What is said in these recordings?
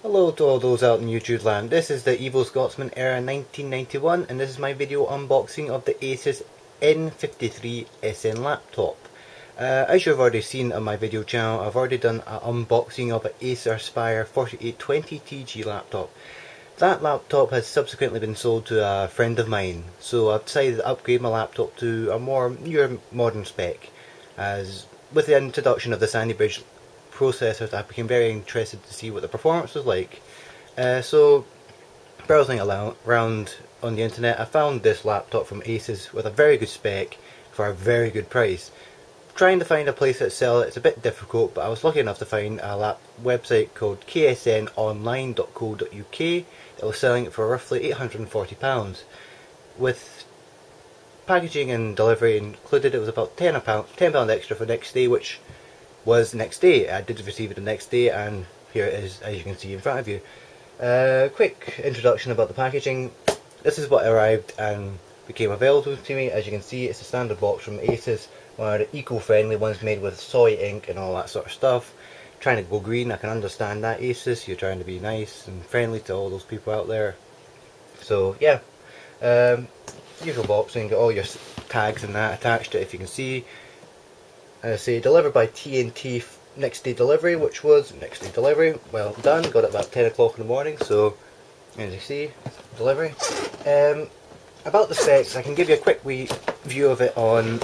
Hello to all those out in YouTube land. This is the Evil Scotsman era 1991 and this is my video unboxing of the Asus N53SN laptop. As you've already seen on my video channel, I've already done an unboxing of an Acer Aspire 4820TG laptop. That laptop has subsequently been sold to a friend of mine, so I've decided to upgrade my laptop to a more newer modern spec. As with the introduction of the Sandy Bridge processors, I became very interested to see what the performance was like. So browsing around on the internet, I found this laptop from Asus with a very good spec for a very good price. Trying to find a place that sells it's a bit difficult, but I was lucky enough to find a website called ksnonline.co.uk that was selling it for roughly £840. With packaging and delivery included, it was about £10 extra for next day, which was next day. I did receive it the next day, and here it is, as you can see in front of you. Quick introduction about the packaging. This is what arrived and became available to me. As you can see, it's a standard box from Asus, one of the eco-friendly ones made with soy ink and all that sort of stuff. Trying to go green, I can understand that, Asus. You're trying to be nice and friendly to all those people out there. So yeah, usual boxing, got all your tags and that attached to it, if you can see. Say delivered by TNT, next day delivery, which was next day delivery. Well done, got it about 10 o'clock in the morning, so as you see, delivery. About the specs, I can give you a quick view of it on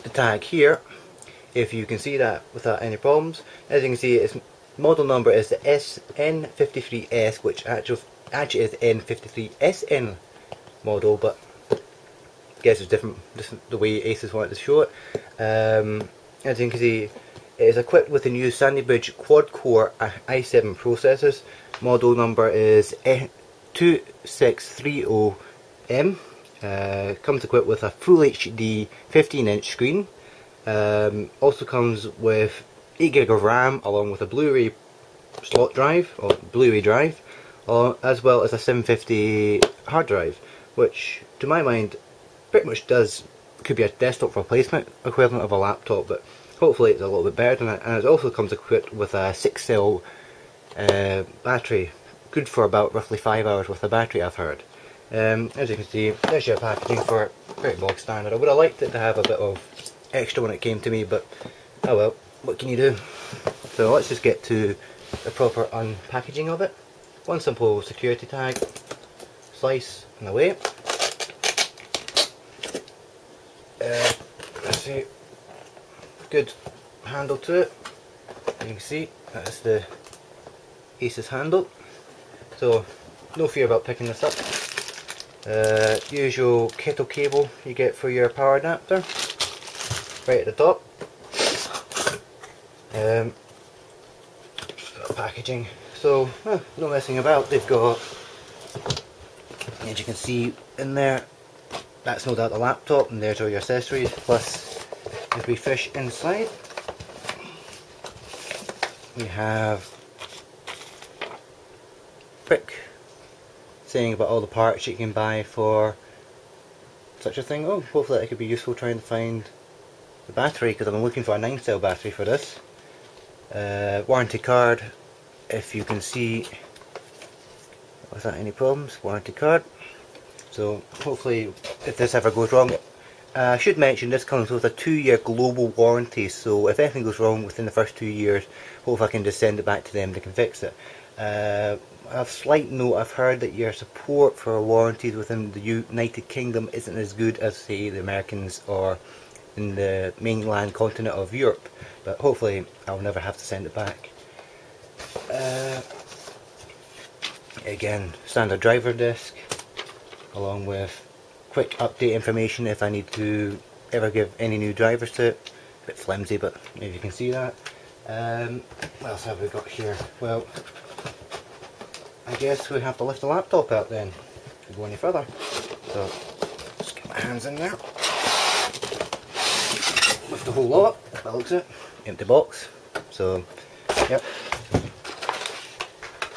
the tag here, if you can see that without any problems. As you can see, its model number is the N53S, which actually is the N53SN model, but I guess it's different, just the way Asus wanted to show it. As you can see, it is equipped with the new Sandy Bridge quad-core i7 processors. Model number is 2630M. Comes equipped with a full HD 15-inch screen. Also comes with 8GB of RAM along with a Blu-Ray slot drive, or Blu-ray drive, as well as a 750 hard drive, which to my mind pretty much could be a desktop replacement equivalent of a laptop, but hopefully it's a little bit better than that. And it also comes equipped with a 6-cell battery, good for about roughly 5 hours with the battery, I've heard. As you can see, there's your packaging for it, pretty bog standard. I would have liked it to have a bit of extra when it came to me, but oh well, what can you do? So let's just get to the proper unpackaging of it. One simple security tag, slice and away. Let's see, good handle to it. As you can see, that's the Asus handle, so no fear about picking this up. Usual kettle cable you get for your power adapter, right at the top. Packaging, so no messing about. They've got, as you can see in there, that's no doubt the laptop, and there's all your accessories, plus as we fish inside, we have quick saying about all the parts you can buy for such a thing. Oh, hopefully that could be useful trying to find the battery, because I've been looking for a 9-cell battery for this. Warranty card, if you can see without any problems, warranty card. So hopefully if this ever goes wrong, I should mention this comes with a 2-year global warranty, so if anything goes wrong within the first 2 years, hopefully I can just send it back to them, they can fix it. A slight note, I've heard that your support for warranties within the United Kingdom isn't as good as, say, the Americans or in the mainland continent of Europe, but hopefully I'll never have to send it back. Again, standard driver disc, along with quick update information if I need to ever give any new drivers to it. A bit flimsy, but maybe you can see that. What else have we got here? Well, I guess we have to lift the laptop out then to go any further. So, just get my hands in there. Lift the whole lot, that looks it. Empty box. So, yep.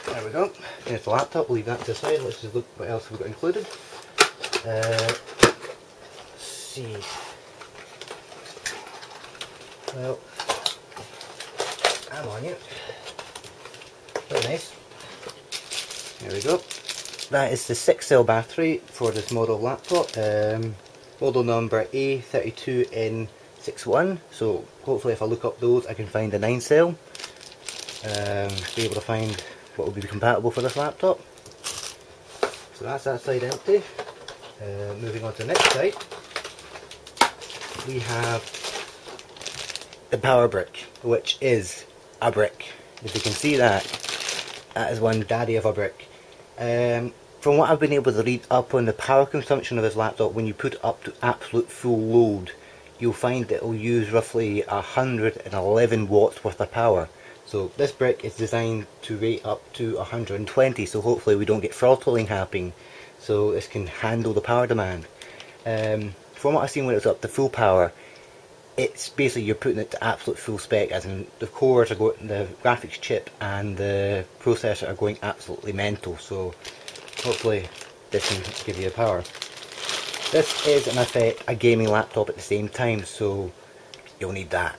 There we go. Here's the laptop, we'll leave that to the side. Let's just look what else we've got included. Let's see. Well, I'm on you. Very nice. There we go. That is the 6-cell battery for this model of laptop. Model number A32N61. So hopefully if I look up those I can find a 9-cell. Be able to find what will be compatible for this laptop. So that's that side empty. Moving on to the next side, we have the power brick, which is a brick. If you can see that, that is one daddy of a brick. From what I've been able to read up on the power consumption of this laptop, when you put it up to absolute full load, you'll find that it will use roughly 111 watts worth of power. So this brick is designed to rate up to 120, so hopefully we don't get throttling happening, so this can handle the power demand. From what I've seen when it's up to full power, it's basically you're putting it to absolute full spec, as in the cores are going, the graphics chip and the processor are going absolutely mental, so hopefully this can give you the power. This is in effect a gaming laptop at the same time, so you'll need that.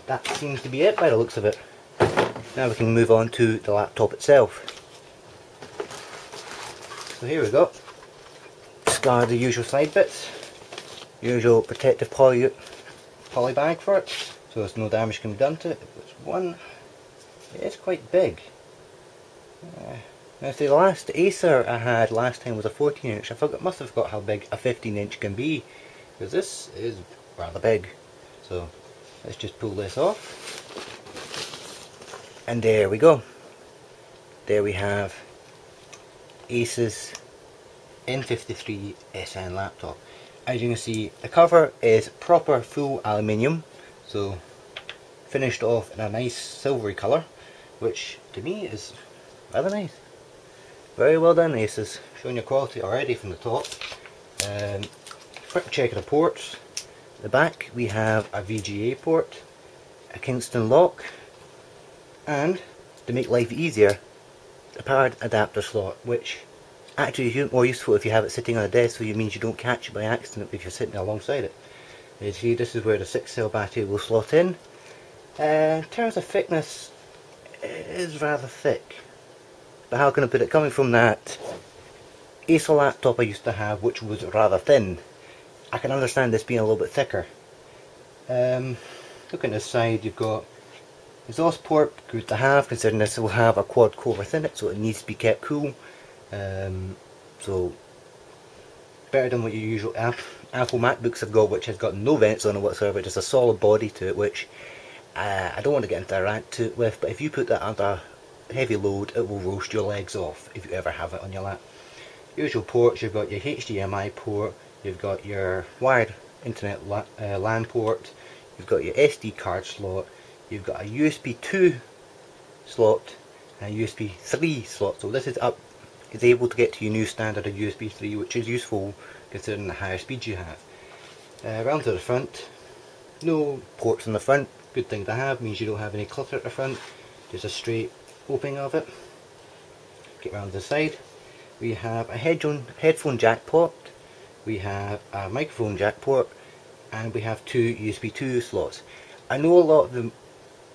That seems to be it by the looks of it. Now we can move on to the laptop itself. So here we go. Discard the usual side bits. Usual protective poly bag for it, so there's no damage can be done to it. It's one, it is quite big. Now see, the last Acer I had last time was a 14-inch. Must have forgot how big a 15-inch can be, because this is rather big. So let's just pull this off, and there we go. There we have Asus N53SN laptop. As you can see, the cover is proper full aluminium, so finished off in a nice silvery colour, which to me is rather nice. Very well done, Asus, showing your quality already from the top. Quick check of the ports. At the back we have a VGA port, a Kingston lock, and to make life easier, a powered adapter slot, which actually is more useful if you have it sitting on a desk, so it means you don't catch it by accident if you're sitting alongside it. You see, this is where the 6-cell battery will slot in. In terms of thickness, it is rather thick. But how can I put it? Coming from that Acer laptop I used to have, which was rather thin, I can understand this being a little bit thicker. Looking at this side, you've got exhaust port, good to have, considering this will have a quad core within it, so it needs to be kept cool. So better than what your usual Apple MacBooks have got, which has got no vents on it whatsoever, just a solid body to it, which I don't want to get into a rant with, but if you put that under heavy load, it will roast your legs off if you ever have it on your lap. Usual ports, you've got your HDMI port, you've got your wired internet LAN port, you've got your SD card slot, you've got a USB 2 slot and a USB 3 slot. So this is able to get to your new standard of USB 3, which is useful considering the higher speeds you have. Round to the front, no ports in the front, good thing to have, means you don't have any clutter at the front, just a straight opening of it. Get round to the side, we have a headphone jack port, we have a microphone jack port, and we have two USB 2 slots. I know a lot of the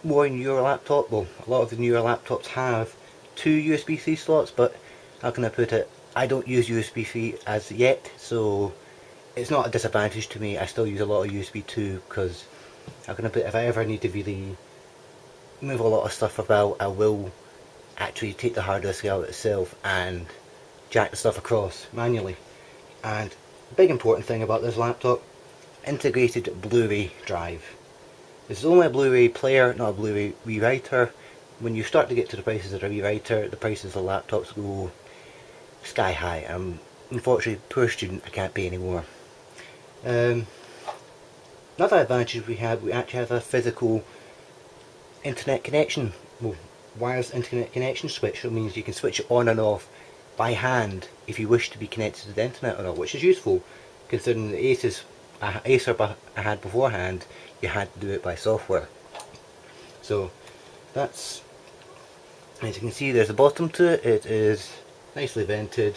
more newer laptops, well, a lot of the newer laptops have two USB 3 slots, but how can I put it, I don't use USB 3 as yet, so it's not a disadvantage to me. I still use a lot of USB 2 because how can I put it, if I ever need to really move a lot of stuff about, I will actually take the hard disk out itself and jack the stuff across manually. And the big important thing about this laptop, integrated Blu-ray drive. This is only a Blu-ray player, not a Blu-ray rewriter. When you start to get to the prices of a rewriter, the prices of laptops go sky high. Unfortunately, poor student, I can't pay anymore. Another advantage we actually have a physical internet connection, well, wireless internet connection switch. It means you can switch it on and off by hand if you wish to be connected to the internet or not, which is useful considering the Acer I had beforehand, you had to do it by software. So that's, as you can see, there's a bottom to it. It is nicely vented,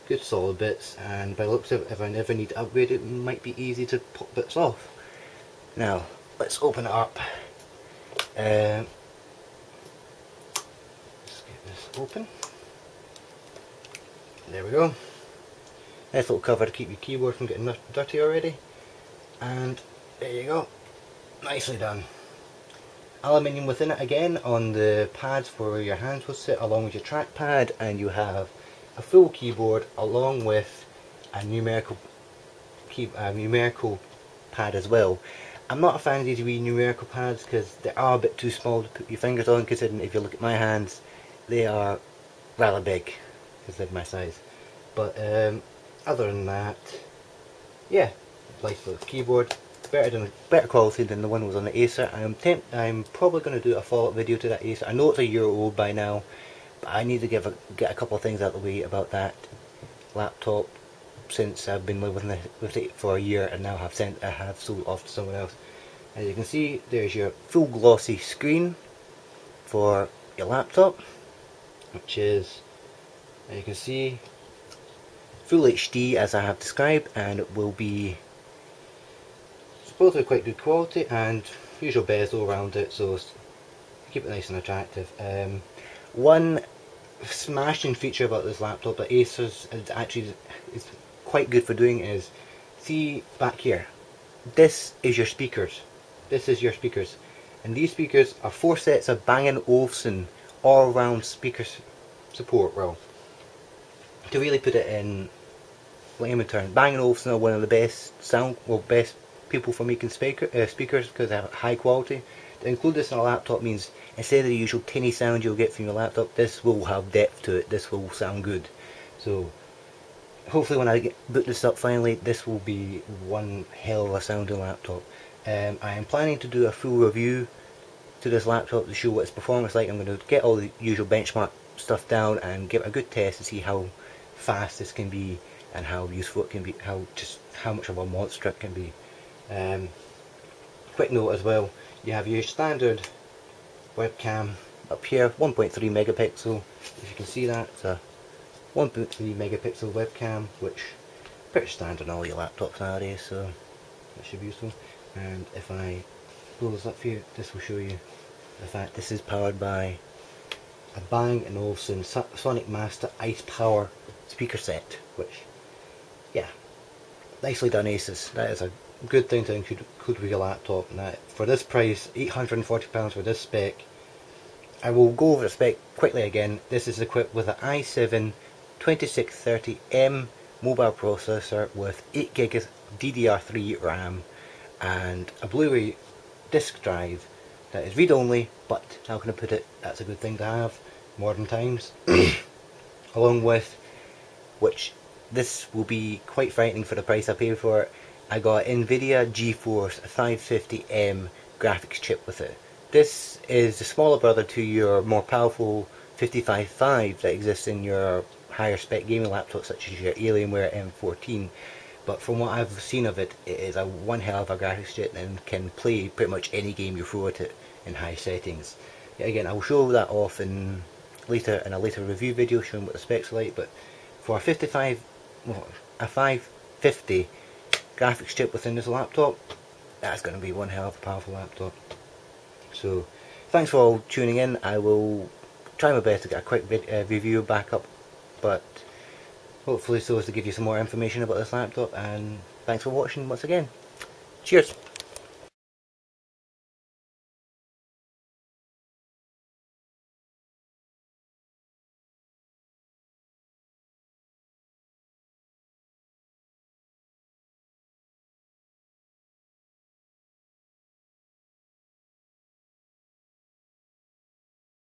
good solid bits, and by the looks of it, if I never need to upgrade it, it might be easy to pop bits off. Now let's open it up. Let's get this open. There we go. Nice little cover to keep your keyboard from getting dirty already. And there you go. Nicely done. Aluminium within it again on the pads for where your hands will sit, along with your trackpad, and you have a full keyboard along with a numerical pad as well. I'm not a fan of these wee numerical pads because they are a bit too small to put your fingers on, considering if you look at my hands they are rather big because they're my size. But other than that, yeah, nice little keyboard. Better quality than the one that was on the Acer. I'm probably going to do a follow-up video to that Acer. I know it's a year old by now, but I need to get a couple of things out of the way about that laptop, since I've been living with it for a year and now I have sold it off to someone else. As you can see, there's your full glossy screen for your laptop, which is, as you can see, full HD as I have described, and it will be supposedly quite good quality, and usual bezel around it, so keep it nice and attractive. One smashing feature about this laptop that Asus is quite good for doing is, see back here, this is your speakers. This is your speakers, and these speakers are 4 sets of Bang & Olufsen all-round speaker support. Well, to really put it in layman terms, Bang & Olufsen are one of the best best people for making speakers because they have high quality. To include this in a laptop means instead of the usual tinny sound you'll get from your laptop, this will have depth to it. This will sound good. So hopefully when I boot this up finally, this will be one hell of a sounding laptop. I am planning to do a full review to this laptop to show what its performance is like. I'm going to get all the usual benchmark stuff down and give it a good test to see how fast this can be and how useful it can be, how much of a monster it can be. Quick note as well, you have your standard webcam up here, 1.3 megapixel. If you can see that, it's a 1.3 megapixel webcam, which is pretty standard on all your laptops nowadays, so that should be useful. And if I blow this up for you, this will show you the fact this is powered by a Bang & Olufsen Sonic Master Ice Power speaker set, which, yeah, nicely done Asus. That is a good thing to include with your laptop. And that, for this price, £840 for this spec. I will go over the spec quickly again. This is equipped with an i7 2630M mobile processor with 8GB of DDR3 RAM and a Blu-ray disc drive that is read-only, but how can I put it, that's a good thing to have, modern times. Along with, which this will be quite frightening for the price I paid for it, I got Nvidia Geforce 550M graphics chip with it. This is the smaller brother to your more powerful 5550 that exists in your higher spec gaming laptops such as your Alienware M14, but from what I've seen of it, it is a one hell of a graphics chip and can play pretty much any game you throw at it in high settings. Yeah, again, I will show that off in a later review video showing what the specs are like, but for a 550 graphics chip within this laptop, that's going to be one hell of a powerful laptop. So thanks for all tuning in. I will try my best to get a quick review back up, but hopefully so as to give you some more information about this laptop, and thanks for watching once again. Cheers!